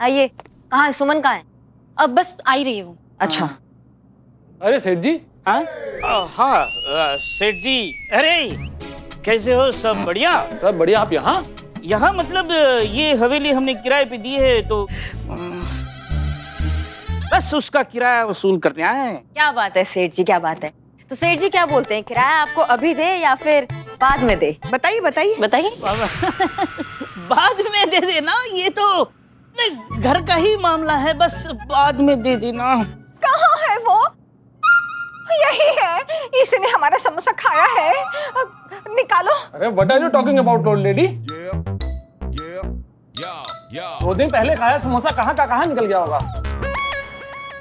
आइए। कहाँ है सुमन? कहाँ है? अब बस आ ही रही हूँ। अच्छा। अरे सेठ जी। हाँ हाँ सेठ जी, अरे कैसे हो? सब बढ़िया? सब बढ़िया। आप यहाँ? यहाँ मतलब ये हवेली हमने किराए पे दी है तो बस उसका किराया वसूल करने आए हैं। क्या बात है सेठ जी, क्या बात है? तो सेठ जी क्या बोलते हैं, किराया आपको अभी दे या फिर बाद में दे? बताइए बताइए बताइए। बाद में दे देना, ये तो घर का ही मामला है, बस बाद में दे देना। कहाँ है वो? यही है, इसने हमारा समोसा खाया है। निकालो। अरे what are you talking about old lady? 2 दिन पहले खाया समोसा कहाँ का कहाँ निकल गया होगा?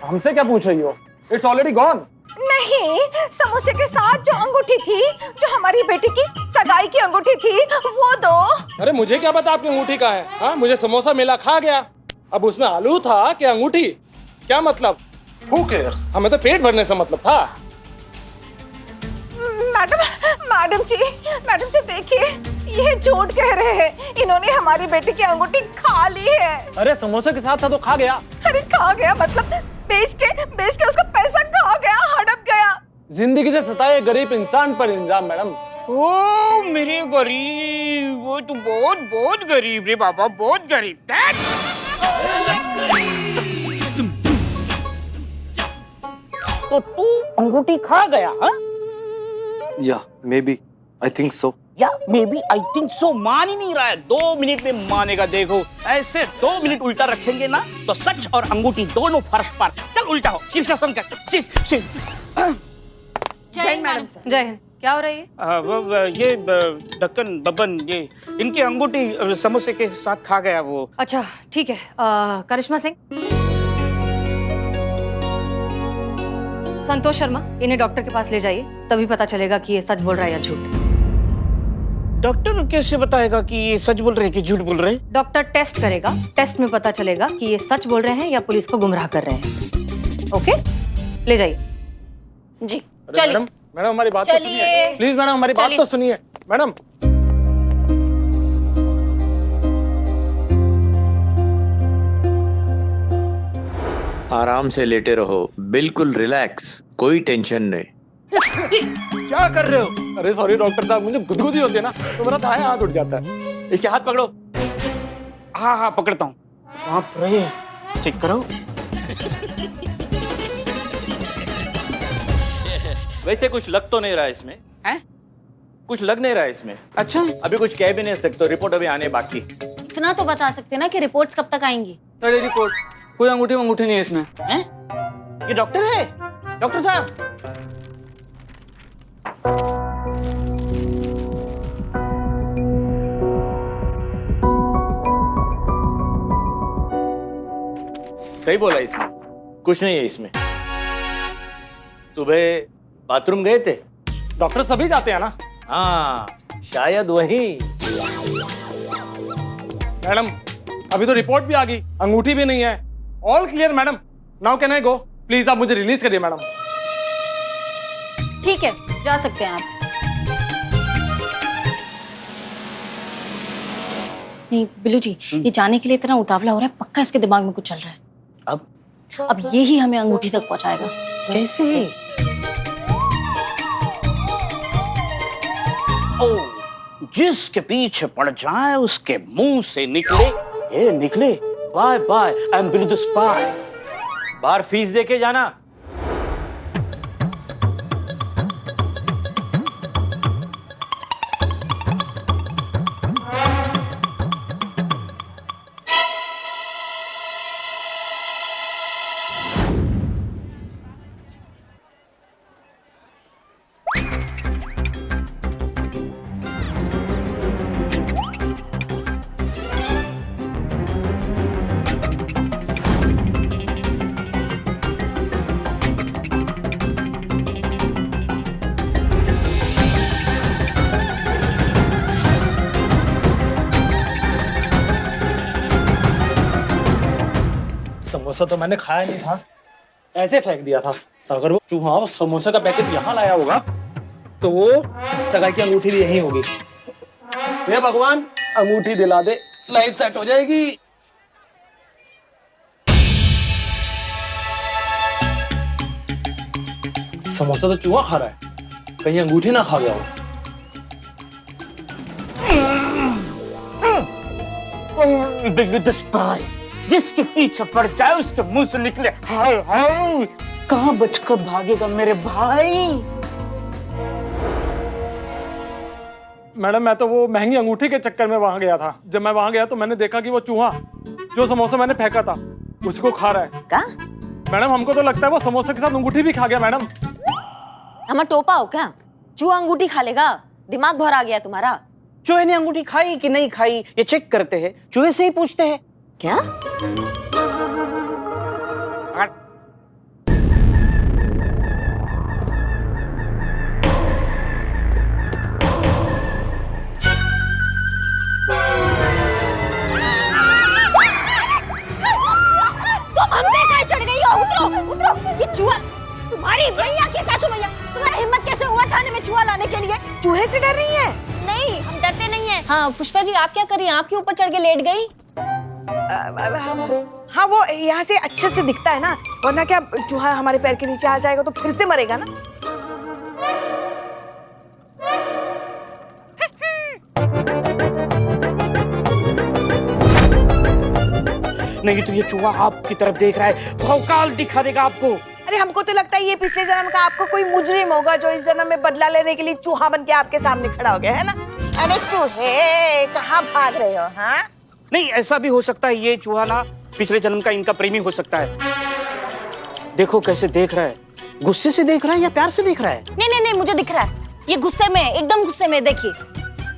हमसे क्या पूछ रही हो? It's already gone. नहीं, समोसे के साथ जो अंगूठी थी, जो हमारी बेटी की सगाई की अंगूठी थी, वो दो। अरे मुझे क्या पता आपकी अंगूठी कहाँ है? हाँ, मुझे समोसा मिला, खा गया। अब उसमें आलू था कि अंगूठी, क्या मतलब? Who cares? हमें तो पेट भरने से मतलब था। मैडम जी देखिए, ये झूठ कह रहे हैं। इन्होंने हमारी बेटी की अंगूठी खा ली है। अरे समोसे के साथ था तो खा गया। अरे खा गया मतलब बेच के उसका पैसा खा गया, हड़प गया। जिंदगी से सताए गरीब इंसान पर इल्जाम मैडम। ओ मेरे गरीब, वो तो बहुत बहुत गरीब रे बाबा, बहुत गरीब। तो तू अंगूठी खा गया? हाँ? Yeah, maybe. I think so. या may B I think so मान ही नहीं रहा है। 2 मिनट में मानेगा, देखो ऐसे 2 मिनट उल्टा रखेंगे ना तो सच और अंगूठी दोनों फर्श पर। चल उल्टा हो, शीर्षासन कर। जय हिंद मैडम। जय हिंद। क्या हो रही है? ये ढक्कन बब्बन, ये इनकी अंगूठी समोसे के साथ खा गया वो। अच्छा ठीक है। करिश्मा सिंह, संतोष शर्मा, इन्हें डॉक्टर के पास ले जाइए, तभी पता चलेगा कि ये सच बोल रहा है या झूठ। डॉक्टर कैसे बताएगा कि ये सच बोल रहे हैं कि झूठ बोल रहे हैं? डॉक्टर टेस्ट करेगा, टेस्ट में पता चलेगा कि ये सच बोल रहे हैं या पुलिस को गुमराह कर रहे हैं। ओके, ले जाइए। जी चलिए। मैडम हमारी बात तो सुनिए प्लीज। मैडम हमारी बात तो सुनिए मैडम। आराम से लेटे रहो, बिल्कुल रिलैक्स, कोई टेंशन नहीं। क्या कर रहे हो? अरे सॉरी डॉक्टर साहब, मुझे गुदगुदी होती है ना तो मेरा दाएं हाथ उठ जाता है। इसके हाथ पकड़ो। हाँ हाँ पकड़ता हूँ। बाप रे, चेक करो। वैसे कुछ लग तो नहीं रहा इसमें। हैं? कुछ लग नहीं रहा इसमें। अच्छा, अभी कुछ कह भी नहीं सकते, रिपोर्ट अभी आने बाकी। इतना तो बता सकते ना कि रिपोर्ट्स कब तक आएंगी? अरे रिपोर्ट, कोई अंगूठी नहीं है इसमें। हैं? ये डॉक्टर है? डॉक्टर साहब। सही बोला इसने, कुछ नहीं है इसमें। सुबह बाथरूम गए थे? डॉक्टर सभी जाते हैं ना? हाँ, शायद वही। मैडम अभी तो रिपोर्ट भी आ गई, अंगूठी भी नहीं है। All clear madam. Now can I go? Please आप मुझे रिलीज करिए मैडम। ठीक है, जा सकते हैं आप। नहीं बिल्लू जी, ये जाने के लिए इतना उतावला हो रहा है, पक्का इसके दिमाग में कुछ चल रहा है। अब ये ही हमें अंगूठी तक पहुंचाएगा। कैसे? ओ, जिसके पीछे पड़ जाए उसके मुंह से निकले, ये निकले, bye bye, I am Billu the spy. बाहर फीस दे के जाना। समोसा तो मैंने खाया नहीं था, ऐसे फेंक दिया था। अगर वो चूहा उस समोसे का पैकेट यहाँ लाया होगा तो वो सगाई की अंगूठी भी यही होगी। हे भगवान, अंगूठी दिला दे, लाइफ सेट हो जाएगी। समोसा तो चूहा खा रहा है, कहीं अंगूठी ना खा गया हो। The spy, जिसके पीछे पड़ जाए उसके मुंह से निकले हाय हाय, कहाँ बचकर भागेगा मेरे भाई। मैडम मैं तो वो महंगी अंगूठी के चक्कर में वहां गया था। जब मैं वहां गया तो मैंने देखा कि वो चूहा जो समोसा मैंने फेंका था उसको खा रहा है। का मैडम हमको तो लगता है वो समोसे के साथ अंगूठी भी खा गया। मैडम हम टोपा हो क्या? चूहा अंगूठी खा लेगा? दिमाग भर आ गया तुम्हारा? चूहे ने अंगूठी खाई कि नहीं खाई ये चेक करते हैं, चूहे से ही पूछते हैं। क्या? तुम हम पे कहाँ चढ़ गई हो? उतरो उतरो। ये चूहा तुम्हारी भैया की सासू भैया, तुम्हारी हिम्मत कैसे हुआ थाने में चूहा लाने के लिए? चूहे से डर रही है? नहीं हम डरते नहीं है। हाँ पुष्पा जी आप क्या कर रही हैं? आपके ऊपर चढ़ के लेट गई। हाँ वो यहाँ से अच्छे से दिखता है ना, वरना क्या चूहा हमारे पैर के नीचे आ जाएगा तो फिर से मरेगा ना। नहीं तो ये चूहा आपकी तरफ देख रहा है, भौकाल दिखा देगा आपको। अरे हमको तो लगता है ये पिछले जन्म का आपको कोई मुजरिम होगा जो इस जन्म में बदला लेने के लिए चूहा बन के आपके सामने खड़ा हो गया है ना। अरे चूहे कहाँ भाग रहे हो? हाँ नहीं ऐसा भी हो सकता है, ये चूहा ना पिछले जन्म का इनका प्रेमी हो सकता है। देखो कैसे देख रहा है, गुस्से से देख रहा है या प्यार से देख रहा है? नहीं नहीं नहीं मुझे दिख रहा है, ये गुस्से में, एकदम गुस्से में। देखिए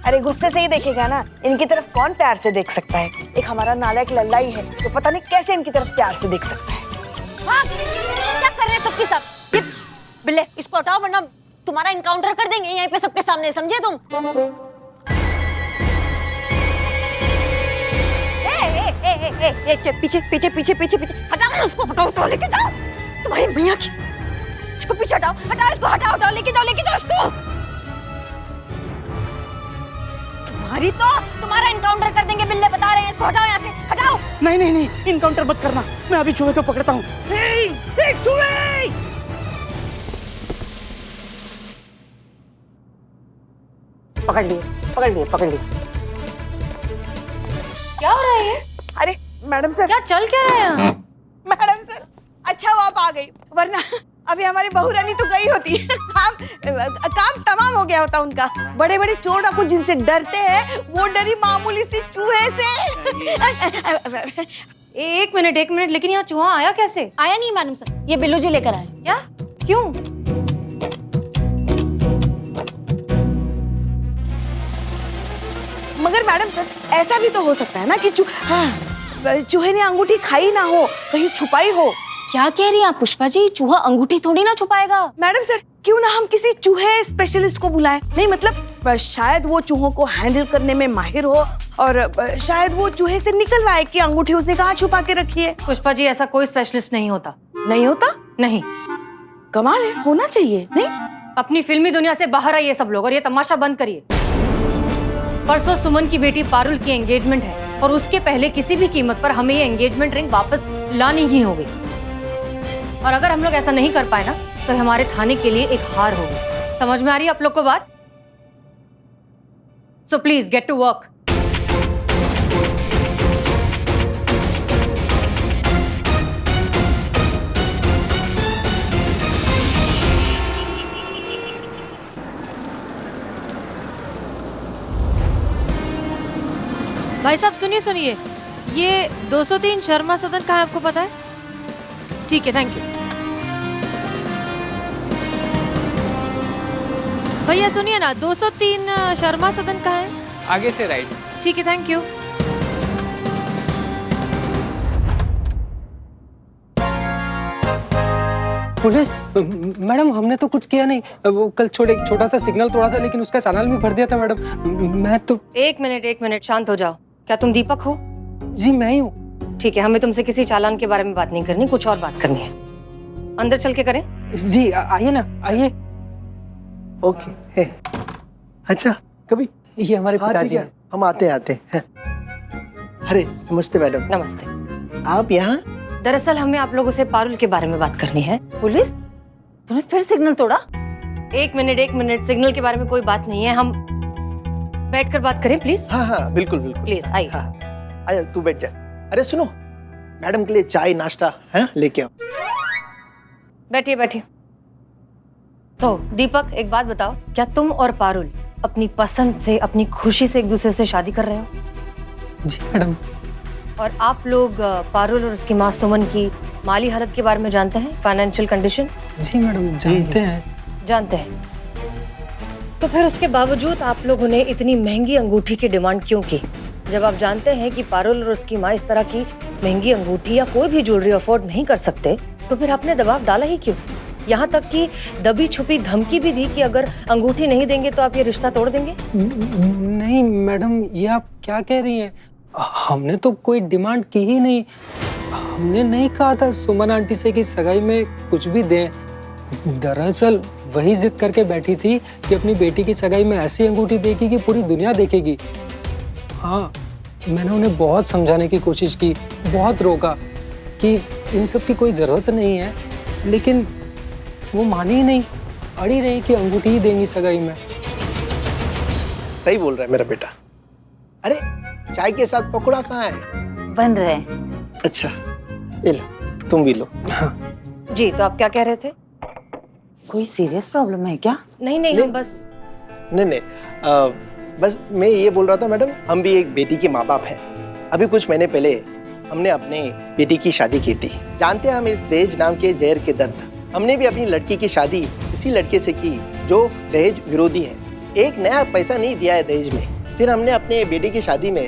अरे गुस्से से ही देखेगा ना, इनकी तरफ कौन प्यार से देख सकता है? एक हमारा नालायक लल्ला ही है तो पता नहीं कैसे इनकी तरफ प्यार से देख सकता है। हाँ, क्या कर रहे हैं सबके सब? ये बिल्ले इसको हटाओ वरना तुम्हारा इनकाउंटर कर देंगे यहीं पे सबके सामने, समझे तुम? पीछे पीछे पीछे पीछे पीछे हटाओ उसको, हटाओ तो लेके जाओ तुम्हारी भैया की। इसको पीछे हटाओ, हटाओ इसको, हटाओ हटाओ, लेके जाओ इसको। तुम्हारी तो तुम्हारा इनकाउंटर कर देंगे बिल्ले, बता रहे हैं। इसको हटाओ यहाँ से, हटाओ। नहीं नहीं नहीं इनकाउंटर मत करना, मैं अभी चूहे को पकड़ता हूँ। चूहे पकड़ लिए पकड़ लिए पकड़ लिए। क्या हो रहा है ये? अरे मैडम सर, क्या चल क्या रहा है? मैडम सर अच्छा वो आप आ गई, वरना अभी हमारी बहू रानी तो गई होती। काम तमाम हो गया होता उनका। बड़े बड़े चोर डाकू जिनसे डरते हैं वो डरी मामूली सी चूहे से। एक मिनट, लेकिन यहाँ चूहा आया कैसे? आया नहीं मैडम सर, ये बिल्लू जी लेकर आए। क्या? क्यों? मगर मैडम सर ऐसा भी तो हो सकता है ना कि चूहे ने अंगूठी खाई ना हो, कहीं छुपाई हो। क्या कह रही हैं आप पुष्पा जी? चूहा अंगूठी थोड़ी ना छुपाएगा। मैडम सर क्यों ना हम किसी चूहे स्पेशलिस्ट को बुलाएं? नहीं मतलब शायद वो चूहों को हैंडल करने में माहिर हो और शायद वो चूहे से निकलवाए कि अंगूठी उसने कहाँ छुपा के रखी है। पुष्पा जी ऐसा कोई स्पेशलिस्ट नहीं होता। नहीं होता? नहीं। कमाल है, होना चाहिए। नहीं अपनी फिल्मी दुनिया से बाहर आइए सब लोग और ये तमाशा बंद करिए। परसों सुमन की बेटी पारुल की एंगेजमेंट है और उसके पहले किसी भी कीमत पर हमें ये एंगेजमेंट रिंग वापस लानी ही होगी। और अगर हम लोग ऐसा नहीं कर पाए ना तो हमारे थाने के लिए एक हार होगी। समझ में आ रही है आप लोग को बात? So please get to work. भाई साहब सुनिए, ये 203 शर्मा सदन कहाँ है आपको पता है? ठीक है, थैंक यू। भैया सुनिए ना, 203 शर्मा सदन कहाँ है? आगे से राइट। ठीक है, थैंक यू। पुलिस मैडम हमने तो कुछ किया नहीं, वो कल छोटा सा सिग्नल तोड़ा था लेकिन उसका चालान भी भर दिया था मैडम। मैं तो एक मिनट शांत हो जाओ। क्या तुम दीपक हो? जी मैं ही हूँ। ठीक है, हमें तुमसे किसी चालान के बारे में बात नहीं करनी, कुछ और बात करनी है। अंदर चल के करें? जी आइए ना, आइए। ओके है। अच्छा कभी ये हमारे पिताजी हैं। हम आते हैं। अरे नमस्ते मैडम। नमस्ते। आप यहाँ? दरअसल हमें आप लोगों से पारुल के बारे में बात करनी है। पुलिस? तूने फिर सिग्नल तोड़ा? एक मिनट, सिग्नल के बारे में कोई बात नहीं है, हम बैठकर बात करें प्लीज। हाँ हाँ बिल्कुल बिल्कुल। प्लीज आइए। हाँ आजा तू बैठ जा। अरे सुनो, मैडम के लिए चाय नाश्ता है लेके आओ। बैठिए। तो दीपक, एक बात बताओ, क्या तुम और पारुल अपनी पसंद से, अपनी खुशी से एक दूसरे से शादी कर रहे हो? जी मैडम। और आप लोग पारुल और उसकी माँ सुमन की माली हालत के बारे में जानते हैं, फाइनेंशियल कंडीशन? जी मैडम जानते हैं। तो फिर उसके बावजूद आप लोगों ने इतनी महंगी अंगूठी की डिमांड क्यों की? जब आप जानते हैं कि पारुल और उसकी माँ इस तरह की महंगी अंगूठी या कोई भी ज्वेलरी अफोर्ड नहीं कर सकते, तो फिर आपने दबाव डाला ही क्यों? यहाँ तक कि दबी छुपी धमकी भी दी कि अगर अंगूठी नहीं देंगे तो आप ये रिश्ता तोड़ देंगे। नहीं मैडम, ये आप क्या कह रही हैं? हमने तो कोई डिमांड की ही नहीं। हमने नहीं कहा था सुमन आंटी से कि सगाई में कुछ भी दें। दरअसल वही जिद करके बैठी थी कि अपनी बेटी की सगाई में ऐसी अंगूठी देगी कि पूरी दुनिया देखेगी। हाँ, मैंने उन्हें बहुत समझाने की कोशिश की, बहुत रोका कि इन सब की कोई जरूरत नहीं है, लेकिन वो मानी ही नहीं, अड़ी रही कि अंगूठी ही देंगी सगाई में। सही बोल रहा है मेरा बेटा। अरे चाय के साथ पकौड़ा कहाँ है? बन रहे हैं। अच्छा ये लो, तुम भी लो। हाँ। जी, तो आप क्या कह रहे थे? कोई सीरियस प्रॉब्लम है क्या? नहीं, हम बस नहीं बस मैं ये बोल रहा था मैडम, हम भी एक बेटी के माँ बाप हैं। अभी कुछ महीने पहले हमने अपने बेटी की शादी की थी। जानते हैं हम इस दहेज नाम के जहर के दर्द। हमने भी अपनी लड़की की शादी उसी लड़के से की जो दहेज विरोधी है। एक नया पैसा नहीं दिया है दहेज में। फिर हमने अपने बेटी की शादी में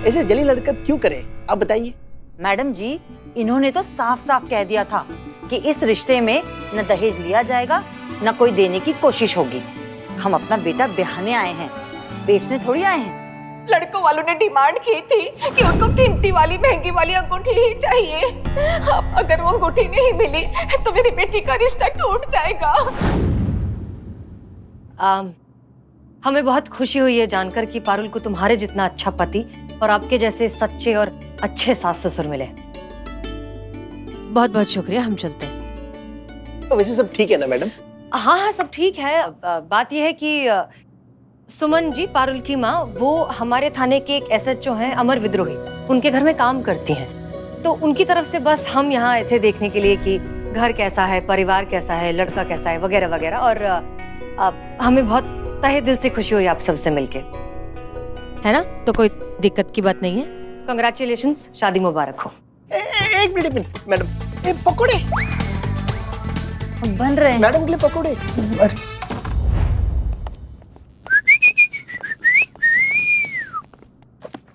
ऐसे जलील हरकत क्यों करे, आप बताइए। मैडम जी, इन्होंने तो साफ साफ कह दिया था कि इस रिश्ते में न दहेज लिया जाएगा न कोई देने की कोशिश होगी। हम अपना बेटा ब्याहने आए हैं, बेचने थोड़ी आए हैं। लड़कों वालों ने डिमांड की थी कि उनको कीमती वाली महंगी वाली अंगूठी ही चाहिए। अब अगर वो अंगूठी नहीं मिली तो मेरी बेटी का रिश्ता टूट जाएगा। हमें बहुत खुशी हुई है जानकर कि पारुल को तुम्हारे जितना अच्छा पति और आपके जैसे सच्चे और अच्छे सास ससुर मिले। बहुत बहुत शुक्रिया, हम चलते हैं। तो वैसे सब ठीक है ना मैडम? हाँ, सब ठीक है। बात यह है कि सुमन जी, पारुल की माँ, वो हमारे थाने के एक SHO हैं, अमर विद्रोही, उनके घर में काम करती हैं। तो उनकी तरफ से बस हम यहाँ आए थे देखने के लिए कि घर कैसा है, परिवार कैसा है, लड़का कैसा है, वगैरह वगैरह। और हमें बहुत तहे दिल से खुशी हुई आप सबसे मिलके, है ना? तो कोई दिक्कत की बात नहीं है। कंग्रेचुलेशंस, शादी मुबारक हो। एक मिनट मैडम, ये पकोड़े बन रहे हैं मैडम के लिए पकोड़े।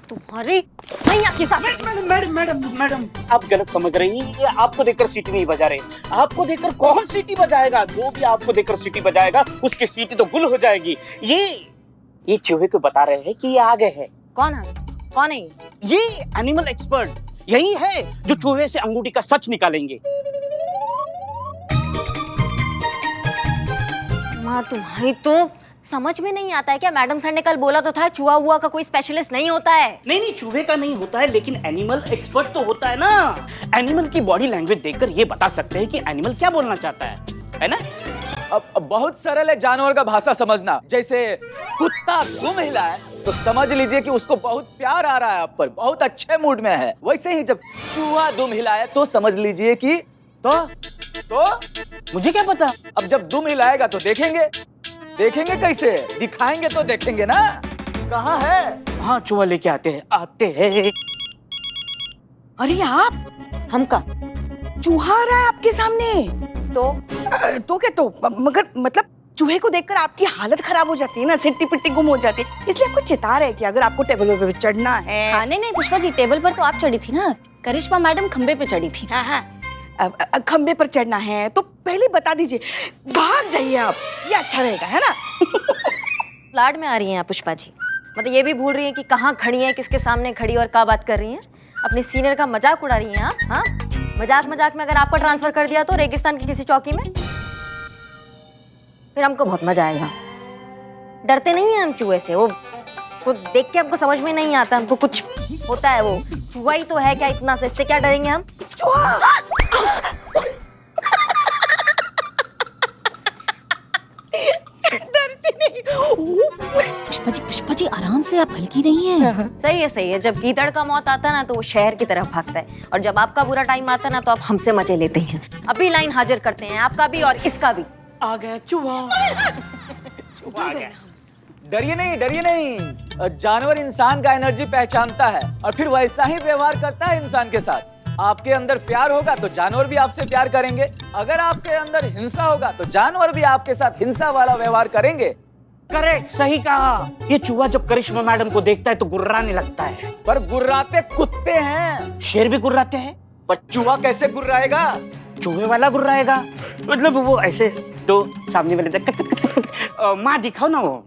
तुम्हारी भैया के साथ। मैडम आप गलत समझ रही हैं। ये आपको देखकर सीटी नहीं बजा रहे। आपको देखकर कौन सीटी बजाएगा? जो भी आपको देखकर सीटी बजाएगा उसकी सीटी तो गुल हो जाएगी। ये चूहे को बता रहे हैं कि ये आ गए हैं। कौन है? कौन है ये एनिमल एक्सपर्ट यही है जो चूहे से अंगूठी का सच निकालेंगे। माँ, तुम्हारी तो समझ में नहीं आता है क्या? मैडम सर ने कल बोला तो था चूहा हुआ का कोई स्पेशलिस्ट नहीं होता है। नहीं, चूहे का नहीं होता है, लेकिन एनिमल एक्सपर्ट तो होता है ना। एनिमल की बॉडी लैंग्वेज देखकर ये बता सकते हैं कि एनिमल क्या बोलना चाहता है ना? अब बहुत सरल है जानवर का भाषा समझना। जैसे कुत्ता दुम हिला है तो समझ लीजिए कि उसको बहुत प्यार आ रहा है आप पर, बहुत अच्छे मूड में है। वैसे ही जब चूहा दुम हिलाए तो समझ लीजिए कि तो मुझे क्या पता। अब जब दुम हिलाएगा तो देखेंगे कैसे, दिखाएंगे तो देखेंगे ना। कहाँ है? हाँ, चूहा लेके आते हैं। अरे आप, हम का चूहा आ रहा है आपके सामने। तो क्या तो मगर मतलब चूहे को देखकर आपकी हालत खराब हो जाती है ना, सिट्टी पिट्टी गुम हो जाती है। इसलिए आपको चेता रहे कि अगर आपको टेबल पे चढ़ना है। हाँ, नहीं पुष्पा जी, टेबल पर तो आप चढ़ी थी ना, करिश्मा मैडम खंबे पे चढ़ी थी। हाँ, खंबे पर चढ़ना है तो पहले बता दीजिए, भाग जाइए आप, ये अच्छा रहेगा, है ना? लाड में आ रही हैं आप पुष्पा जी, मतलब ये भी भूल रही हैं कि कहाँ खड़ी हैं, किसके सामने खड़ी और क्या बात कर रही हैं। अपने सीनियर का मजाक उड़ा रही हैं आप। हाँ, मजाक में अगर आपको ट्रांसफर कर दिया तो रेगिस्तान की किसी चौकी में, फिर हमको बहुत मजा आएगा। डरते नहीं हैं हम चूहे से, वो देख के हमको समझ में नहीं आता, हमको कुछ होता है, वो चूहा ही तो है क्या इतना से, इससे क्या डरेंगे हम? से आप हल्की नहीं है। सही है। जब गीदड़ का मौत आता है ना तो वो शहर की तरफ भागता है, और जब आपका बुरा टाइम आता है ना तो आप हमसे मजे लेते हैं। अभी लाइन हाजिर करते हैं, आपका भी और इसका भी। आ गया चूहा। चूहा आ गया। डरिए नहीं। जानवर इंसान का एनर्जी पहचानता है और फिर वैसा ही व्यवहार करता है इंसान के साथ। आपके अंदर प्यार होगा तो जानवर भी आपसे प्यार करेंगे, अगर आपके अंदर हिंसा होगा तो जानवर भी आपके साथ हिंसा वाला व्यवहार करेंगे। करेक्ट, सही कहा। ये चूहा जब करिश्मा मैडम को देखता है तो गुर्राने लगता है। पर गुर्राते कुत्ते हैं, शेर भी गुर्राते हैं। पर चूहा कैसे गुर्राएगा? चूहे वाला गुर्राएगा, मतलब वो ऐसे तो सामने वाले कट कट कट कट। माँ दिखाओ ना वो।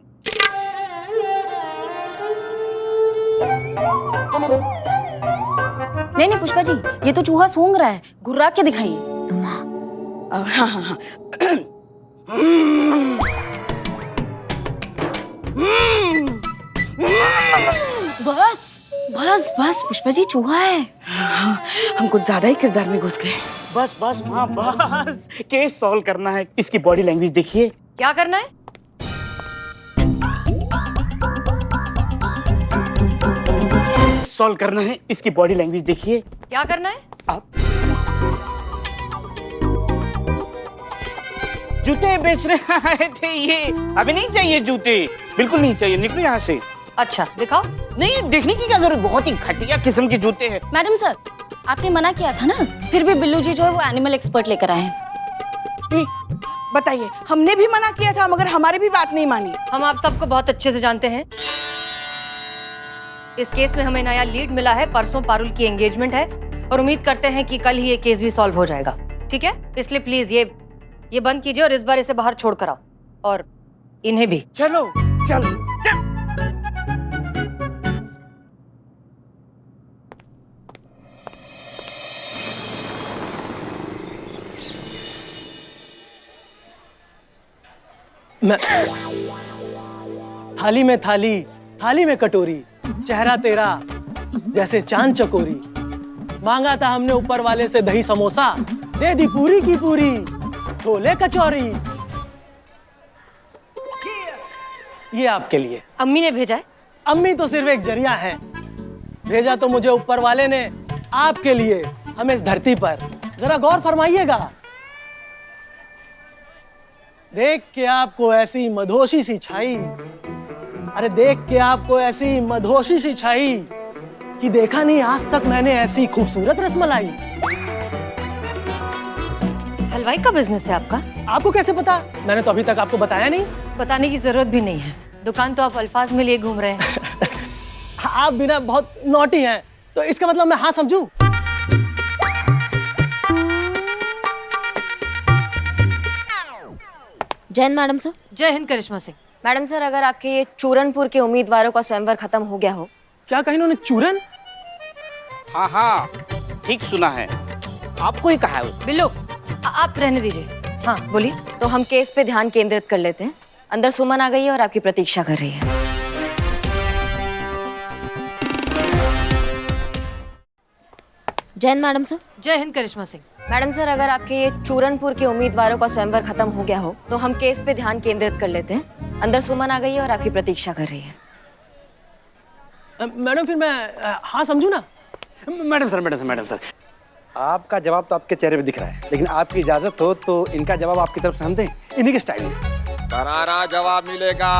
नहीं पुष्पा जी, ये तो चूहा सूंघ रहा है, गुर्रा के दिखाइए। हाँ। बस पुष्पा जी, चूहा है। हम कुछ ज्यादा ही किरदार में घुस गए। बस माँ बस, केस सॉल्व करना है। इसकी बॉडी लैंग्वेज देखिए। क्या करना है? सॉल्व करना है, इसकी बॉडी लैंग्वेज देखिए। क्या करना है? आप जूते बेचने आए थे ये? अभी नहीं चाहिए जूते, बिल्कुल नहीं चाहिए, निकलो यहाँ से। अच्छा दिखाओ। नहीं, देखने की क्या जरूरत, बहुत ही घटिया किस्म के जूते हैं। मैडम सर, आपने मना किया था ना, फिर भी बिल्लू जी जो है वो एनिमल एक्सपर्ट लेकर आए हैं। बताइए, हमने भी मना किया था मगर हमारी भी बात नहीं मानी। हम आप सबको बहुत अच्छे से जानते हैं। इस केस में हमें नया लीड मिला है, परसों पारुल की एंगेजमेंट है और उम्मीद करते हैं कि कल ही ये केस भी सॉल्व हो जाएगा। ठीक है, इसलिए प्लीज ये बंद कीजिए और इस बार इसे बाहर छोड़ कर आओ, और इन्हें भी। चलो चल। मैं थाली में थाली, थाली में कटोरी, चेहरा तेरा जैसे चांद चकोरी। मांगा था हमने ऊपर वाले से दही समोसा, दे दी पूरी की पूरी छोले कचौरी। ये आपके लिए। अम्मी ने भेजा है? अम्मी तो सिर्फ एक जरिया है, भेजा तो मुझे ऊपर वाले ने आपके लिए, हमें इस धरती पर। जरा गौर फरमाइएगा, देख के आपको ऐसी मधोशी सी छाई, अरे देख के आपको ऐसी मधोशी सी छाई कि देखा नहीं आज तक मैंने ऐसी खूबसूरत रसमलाई। हलवाई का बिजनेस है आपका? आपको कैसे पता? मैंने तो अभी तक आपको बताया नहीं। बताने की जरूरत भी नहीं है, दुकान तो आप अल्फाज में लिए घूम रहे हैं। आप बिना बहुत नॉटी हैं, तो इसका मतलब मैं हाँ समझूं? जय हिंद मैडम सर। जय हिंद करिश्मा सिंह। मैडम सर, अगर आपके ये चूरनपुर के उम्मीदवारों का स्वयंवर खत्म हो गया हो। क्या कहीं उन्होंने चूरन? हाँ, ठीक सुना है, आपको ही कहा है उसने। बिल्लू, आप रहने दीजिए। हाँ बोलिए। तो हम केस पे ध्यान केंद्रित कर लेते हैं। अंदर सुमन आ गई है और आपकी प्रतीक्षा कर रही है। जय हिंद मैडम सर। जय हिंद करिश्मा सिंह। मैडम सर, अगर आपके ये चूरनपुर के उम्मीदवारों का स्वयंवर खत्म हो गया हो तो हम केस पे ध्यान केंद्रित कर लेते हैं। अंदर सुमन आ गई है और आपकी प्रतीक्षा कर रही है। मैडम फिर मैं हाँ समझूं ना? मैडम सर, आपका जवाब तो आपके चेहरे पे दिख रहा है, लेकिन आपकी इजाजत हो तो इनका जवाब आपकी तरफ से हम दें, इन्हीं के स्टाइल में। करारा जवाब मिलेगा।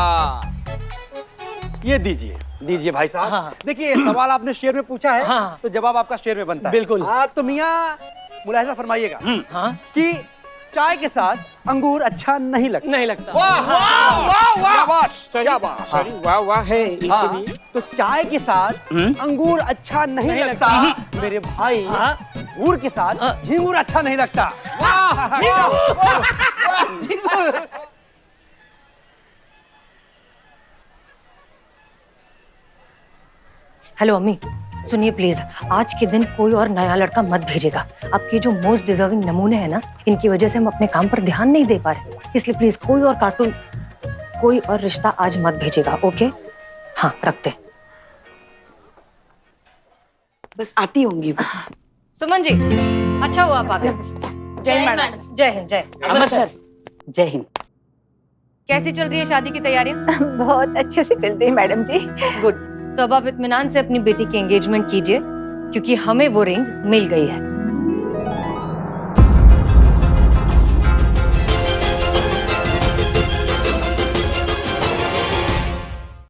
ये दीजिए भाई साहब। हाँ। देखिए, सवाल आपने शेर में पूछा है, हाँ। तो जवाब आपका शेर में बनता है। बिल्कुल। तो मियाँ मुलाहिजा फरमाइएगा हाँ? कि चाय के साथ अंगूर अच्छा नहीं लगता। नहीं लगता। वाह वाह वाह वाह, क्या बात। सॉरी, वाह है इसीलिए। तो चाय के साथ अंगूर अच्छा नहीं लगता, मेरे भाई। अंगूर के साथ झींगूर अच्छा नहीं लगता। हेलो अम्मी, सुनिए प्लीज, आज के दिन कोई और नया लड़का मत भेजेगा। आपके जो मोस्ट डिजर्विंग नमूने हैं ना, इनकी वजह से हम अपने काम पर ध्यान नहीं दे पा रहे, इसलिए प्लीज कोई और कार्टून, कोई और रिश्ता आज मत भेजेगा। ओके? हाँ, रखते। बस आती होंगी वो। सुमन जी, अच्छा हुआ आप आ गए। जय मैडम। जय हिंद। जय अमर सर, जय हिंद। कैसी चल रही है शादी की तैयारियां? बहुत अच्छे से चल रही है मैडम जी। गुड। तो अब आप इत्मीनान से अपनी बेटी की एंगेजमेंट कीजिए, क्योंकि हमें वो रिंग मिल गई है।